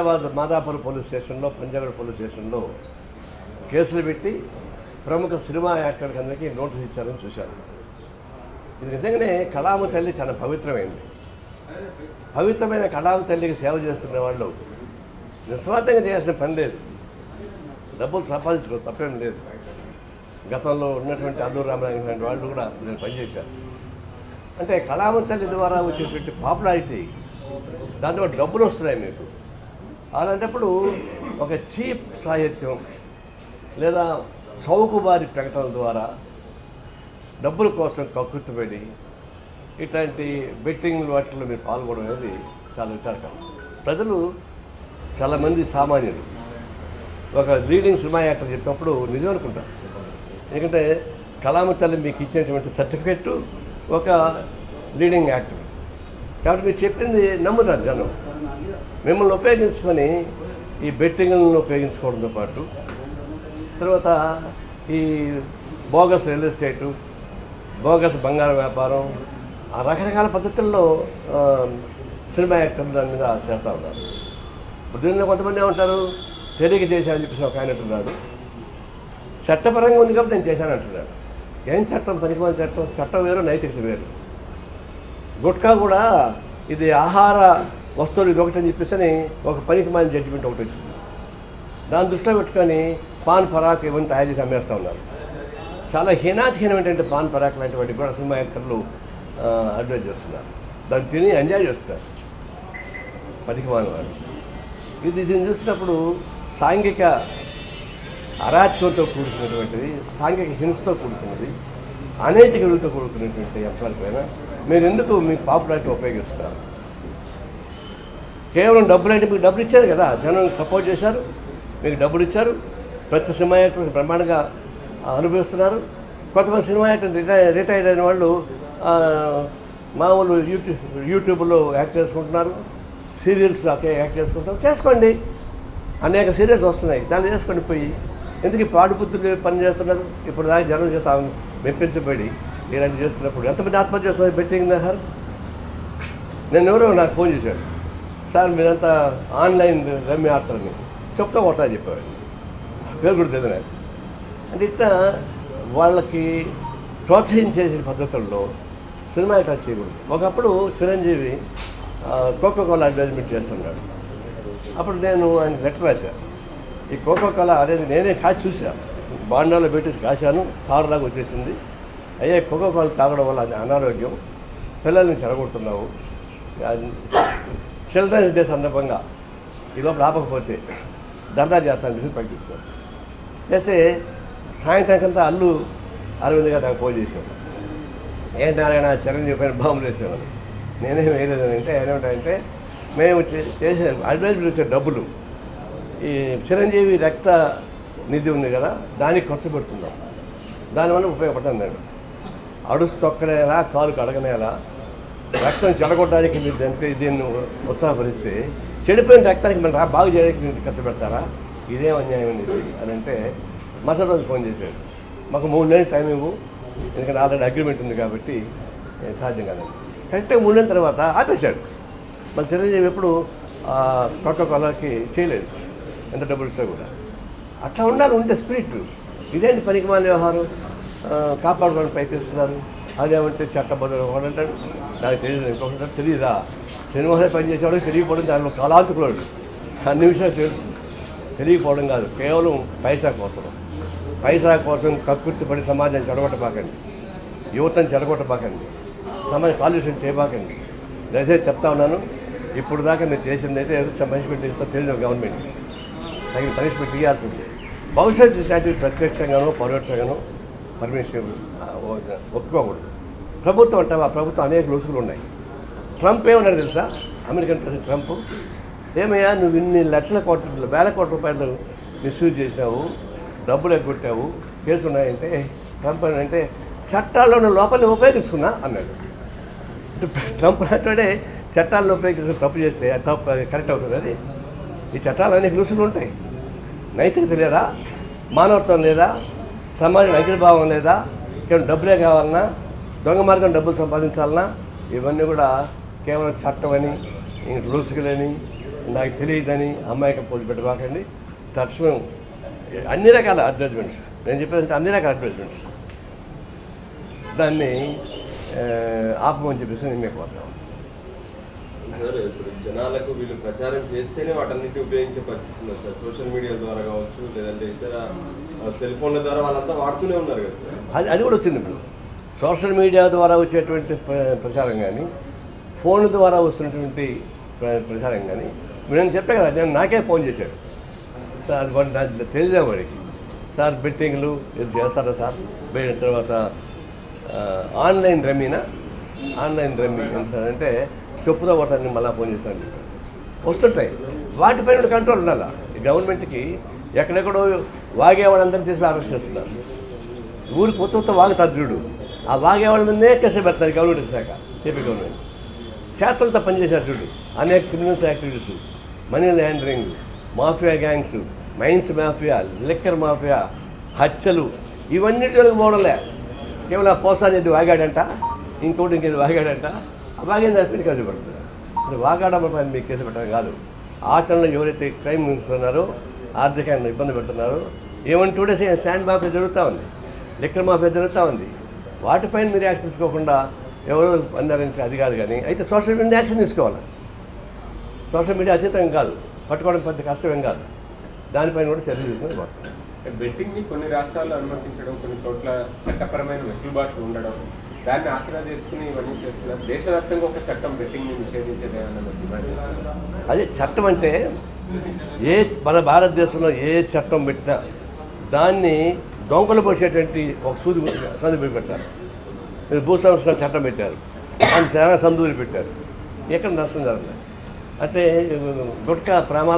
Hyderabad Madhapur police స్టేషన్లో, పంజాగఢ్ police స్టేషన్లో కేసులు పెట్టి ప్రముఖ సినిమా యాక్టర్కి అందరికీ నోటీస్ ఇచ్చారని చూశాను. ఇది నిజంగానే కళామ తల్లి చాలా పవిత్రమైంది. పవిత్రమైన కళామ తల్లికి సేవ చేస్తున్న వాళ్ళు నిస్వార్థంగా చేయాల్సిన పని లేదు. డబ్బులు సంపాదించుకో తప్పేం లేదు. గతంలో ఉన్నటువంటి అల్లూరు రామరాజు లాంటి వాళ్ళు కూడా నేను పనిచేశాను. అంటే కళామ తల్లి ద్వారా వచ్చేటువంటి పాపులారిటీ, దాంతో డబ్బులు వస్తున్నాయి మీకు. అలాంటప్పుడు ఒక చీప్ సాహిత్యం లేదా చౌకబారి ప్రకటనల ద్వారా డబ్బుల కోసం కక్కుర్తిపడి ఇట్లాంటి బెట్టింగ్ వాటిల్లో మీరు పాల్గొనడం అనేది చాలా విచారకరం. ప్రజలు చాలామంది సామాన్యులు ఒక లీడింగ్ సినిమా యాక్టర్ చెప్పినప్పుడు నిజం అనుకుంటారు. ఎందుకంటే కళామ తల్లి మీకు ఇచ్చినటువంటి సర్టిఫికెట్ ఒక లీడింగ్ యాక్టర్ కాబట్టి మీరు చెప్పింది నమ్ముతారు జనం. మిమ్మల్ని ఉపయోగించుకొని ఈ బెట్టింగ్లను ఉపయోగించుకోవడంతో పాటు తర్వాత ఈ బోగస్ రియల్ ఎస్టేటు, బోగస్ బంగారం వ్యాపారం, ఆ రకరకాల పద్ధతుల్లో సినిమా యాక్టర్లు దాని మీద చేస్తూ ఉన్నారు. దీనిలో కొంతమంది ఏమంటారు, తెలియక చేశానని చెప్పేసి ఒక ఆయన అంటున్నాడు. చట్టపరంగా ఉంది కాబట్టి నేను చేశాను అంటున్నాడు. ఏం చట్టం? పనికిమాలిన చట్టం. చట్టం వేరు, నైతికత వేరు. గుట్కా కూడా ఇది ఆహార వస్తువులు ఇది ఒకటి అని చెప్పేసి ఒక పనికిమాలిన జడ్జిమెంట్ ఒకటి వచ్చింది. దాని దృష్టిలో పెట్టుకొని పాన్ పరాక్ ఇవన్నీ తయారు చేసి అమ్మేస్తూ ఉన్నారు. చాలా హీనాతిహీనమైనటువంటి పాన్ పరాక్ లాంటి వాటికి కూడా సినిమా యాక్టర్లు అడ్వైజ్ చేస్తున్నారు. దాన్ని తిని ఎంజాయ్ చేస్తున్నారు పనికిమాలిన వాళ్ళు. దీన్ని చూసినప్పుడు సాంఘిక అరాచకంతో కూడుకున్నటువంటిది, సాంఘిక హింసతో కూడుకున్నది, అనైతిక విలువతో కూడుకున్నటువంటి అంశాలపైన మీరు ఎందుకు మీ పాపులారిటీ ఉపయోగిస్తున్నారు? కేవలం డబ్బులు అంటే మీకు డబ్బులు ఇచ్చారు కదా, జనం సపోర్ట్ చేశారు, మీకు డబ్బులు ఇచ్చారు, ప్రతి సినిమా యాక్టర్ బ్రహ్మాండంగా అనుభవిస్తున్నారు. కొంతమంది సినిమా యాక్టర్ రిటైర్ అయిన వాళ్ళు మామూలు యూట్యూబ్లో యాక్ట్ చేసుకుంటున్నారు, సీరియల్స్ యాక్ట్ చేసుకుంటున్నారు. చేసుకోండి, అనేక సీరియల్స్ వస్తున్నాయి, దాన్ని చేసుకొని పోయి ఎందుకు పాడుపుత్రులు పని చేస్తున్నారు? ఇప్పుడు దాకా జనం చేత మెప్పించబడి ఇలాంటి చేస్తున్నప్పుడు ఎంతమంది ఆత్మహత్య చేస్తున్నారు బెట్టింగ్ నహర్. నేను ఎవరో నాకు ఫోన్ చేశాడు, సార్ మీరంతా ఆన్లైన్ రమ్య ఆడతారని చెప్తా కొడతా చెప్పాడు. పేరు కూడా తెలియదు నాకు. అంటే ఇట్లా వాళ్ళకి ప్రోత్సహించే పద్ధతుల్లో సినిమా యాక్టర్ చేయకూడదు. ఒకప్పుడు చిరంజీవి కోకోకోలా అడ్వర్టైజ్మెంట్ చేస్తున్నాడు. అప్పుడు నేను ఆయన లెటర్ రాశాను. ఈ కోకోకోలా అనేది నేనే కాచి చూశాను, బాండాలో పెట్టేసి కాశాను, కారులాగా వచ్చేసింది. అయ్యే కోకోకోలా తాగడం వల్ల అది అనారోగ్యం, పిల్లల్ని చెడగొడుతున్నావు, చిల్డ్రన్స్ డే సందర్భంగా ఈ లోపల ఆపకపోతే ధర్నా చేస్తానని చెప్పి ప్రకటించాను. చేస్తే సాయంత్రానికంతా అల్లు అరవింద్ గారు నాకు ఫోన్ చేశాను. ఏంటి ఆయన చిరంజీవి పైన బాంబులు వేసేవాళ్ళు. నేనేం వేయలేదని అంటే ఆయన ఏమిటంటే మేము చేసే అడ్వైజర్ ఇచ్చే డబ్బులు ఈ చిరంజీవి రక్త నిధి ఉంది కదా, దానికి ఖర్చు పెడుతున్నాం, దానివల్ల ఉపయోగపడుతుంది. నేను అడుసు తొక్కనేలా, కాలు కడగనేలా, రక్తం చెడగొట్టడానికి మీరు దీన్ని ఉత్సాహపరిస్తే చెడిపోయిన రక్తానికి మనం బాగు చేయడానికి మీరు ఖర్చు పెడతారా? ఇదేం అన్యాయం ఇది అని అంటే మరుసటి రోజు ఫోన్ చేశాడు, మాకు 3 నెలలు టైం ఇవ్వు, ఎందుకంటే ఆల్రెడీ అగ్రిమెంట్ ఉంది కాబట్టి సాధ్యం కాదండి. కరెక్ట్గా 3 నెలల తర్వాత ఆపేశాడు. మన చిరంజీవి ఎప్పుడు కోకోకోలాకి చేయలేదు, ఎంత డబ్బులు ఇస్తా కూడా. అట్లా ఉండాలి, ఉంటే స్పిరిట్. ఇదేంటి పనికిమాలిన వ్యవహారం, కాపాడుకోవడానికి ప్రయత్నిస్తున్నారు. అదేమంటే చట్టబద్ధ ఒకడంటాడు, నాకు తెలియదు, ఇంకొకటి తెలియదా? సినిమాలో పనిచేసేవాడు తెలియకపోవడం దానిలో కళాంతకుడు, అన్ని విషయాలు తెలుసు. తెలియకపోవడం కాదు, కేవలం పైసా కోసం కక్కుర్తిపడి సమాజాన్ని చెడగొట్టబాకండి, యువతను చెడగొట్టబాకండి, సమాజ కాలుష్యం చేయబాకండి. దయచేసి చెప్తా ఉన్నాను. ఇప్పుడు దాకా మీరు చేసిందైతే ఏదో పనిష్మెంట్ ఇస్తా తెలియదు, గవర్నమెంట్ తగిన పనిష్మెంట్ ఇవ్వాల్సింది. భవిష్యత్తు ఇట్లాంటివి ప్రత్యక్షంగానో పరోక్షంగానో పర్మిషన్ ఒప్పుకోకూడదు. ప్రభుత్వం అంటే ఆ ప్రభుత్వం అనేక లూసులు ఉన్నాయి. ట్రంప్ ఏమన్నాడు తెలుసా? అమెరికన్ ప్రెసిడెంట్ ట్రంప్, ఏమయ్యా నువ్వు ఇన్ని లక్షల కోట్ల వేల కోట్ల రూపాయలు మిస్యూజ్ చేసావు, డబ్బులు ఎగ్గొట్టావు, కేసు ఉన్నాయంటే ట్రంప్ అంటే చట్టాల్లో ఉన్న లోపాలని ఉపయోగించుకున్నా అన్నాడు. ట్రంప్ అంటే చట్టాలను ఉపయోగించుకుని తప్పు చేస్తే తప్పు కరెక్ట్ అవుతుంది. అది ఈ చట్టాలు అనేక లూసులు ఉంటాయి. నైతికత లేదా, మానవత్వం లేదా, సమాజం అంకిత భావం లేదా, కేవలం డబ్బులే కావాలన్నా, దొంగ మార్గం డబ్బులు సంపాదించాలన్నా, ఇవన్నీ కూడా కేవలం చట్టం అని, రూల్స్లని, నాకు తెలియదని అమ్మాయికి పోటీ పెట్టబాకండి. తక్షణం అన్ని రకాల అడ్వర్టైజ్మెంట్స్, నేను చెప్పేదంటే అన్ని రకాల అడ్వర్టైజ్మెంట్స్, దాన్ని ఆపమని చెప్పేసి నేను కోరుతాను. సార్ ఇప్పుడు జనాలకు వీళ్ళు ప్రచారం చేస్తేనే వాటన్నిటి ఉపయోగించే పరిస్థితి ఉంది సార్. సోషల్ మీడియా ద్వారా కావచ్చు, లేదంటే ఇతర సెల్ ఫోన్ల ద్వారా వాళ్ళంతా వాడుతూనే ఉన్నారు కదా సార్. అది కూడా వచ్చింది. ఇప్పుడు సోషల్ మీడియా ద్వారా వచ్చేటువంటి ప్రచారం కానీ, ఫోన్ ద్వారా వస్తున్నటువంటి ప్రచారం కానీ, నేను చెప్పా కదా, నేను నాకే ఫోన్ చేశాడు సార్, అది వాడు నాకు తెలియదా వాడికి, సార్ బెట్టింగ్లు ఇది చేస్తారా సార్, తర్వాత ఆన్లైన్ రమ్మీ సార్ అంటే చెప్పుదా ఒకటి మళ్ళీ ఫోన్ చేస్తాను వస్తుంటాయి. వాటిపైన కంట్రోల్ ఉండాలి. గవర్నమెంట్కి ఎక్కడెక్కడో వాగేవాళ్ళందరినీ తీసి అరెస్ట్ చేస్తున్నారు. ఊరికి కొత్త వాగుతారు చూడు, ఆ వాగేవాళ్ళ మీదనే కేసు పెడతారు గవర్నమెంట్ శాఖ, ఏపీ గవర్నమెంట్. చేతలతో పనిచేశారు చూడు, అనేక criminals activities, money laundering, mafia gangs, mines mafia, liquor mafia, హత్యలు, ఇవన్నిటికి పోవడంలే. కేవలం పోసానేది వాగాడంట, ఇంకోటి ఇంకేది వాగాడంట, ఆ వాగిన దాని కేసు పెడుతుంది. ఇది వాగాడమ్మ పైన మీకు కేసు పెట్టడం కాదు. ఆచరణలో ఎవరైతే క్రైమ్ చేస్తున్నారో, ఆర్థికంగా ఇబ్బంది పెడుతున్నారో, ఏమని 2 days శాండ్ మాఫియా జరుగుతూ ఉంది, లిక్కర్ మాఫియా జరుగుతూ ఉంది. వాటిపైన మీరు యాక్షన్ తీసుకోకుండా ఎవరో అన్నారంటే అది కాదు. కానీ అయితే సోషల్ మీడియా యాక్షన్ తీసుకోవాలి. సోషల్ మీడియా అతీతం కాదు, పట్టుకోవడం పెద్ద కష్టమేం కాదు. దానిపైన కూడా చర్యలు తీసుకుని పడుతుంది. బెట్టింగ్ని కొన్ని రాష్ట్రాల్లో అనుమతించడం, కొన్ని చోట్ల చట్టపరమైన వెసులుబాట్లు ఉండడం, దాన్ని ఆసరా చేసుకుని ఇవన్నీ చేస్తున్నారు. దేశవ్యాప్తంగా ఒక చట్టం బెట్టింగ్ని నిషేధించేదేమన్నా? అదే చట్టం అంటే మన భారతదేశంలో ఏ చట్టం పెట్టినా దాన్ని డొంకలు పోసేటువంటి ఒక సందు పెట్టారు. మీరు భూ సంస్కరణ చట్టం పెట్టారు, దాన్ని చాలా సందులు పెట్టారు. ఎక్కడ నష్టం జరగలేదు. అంటే గుట్కా ప్రమాదం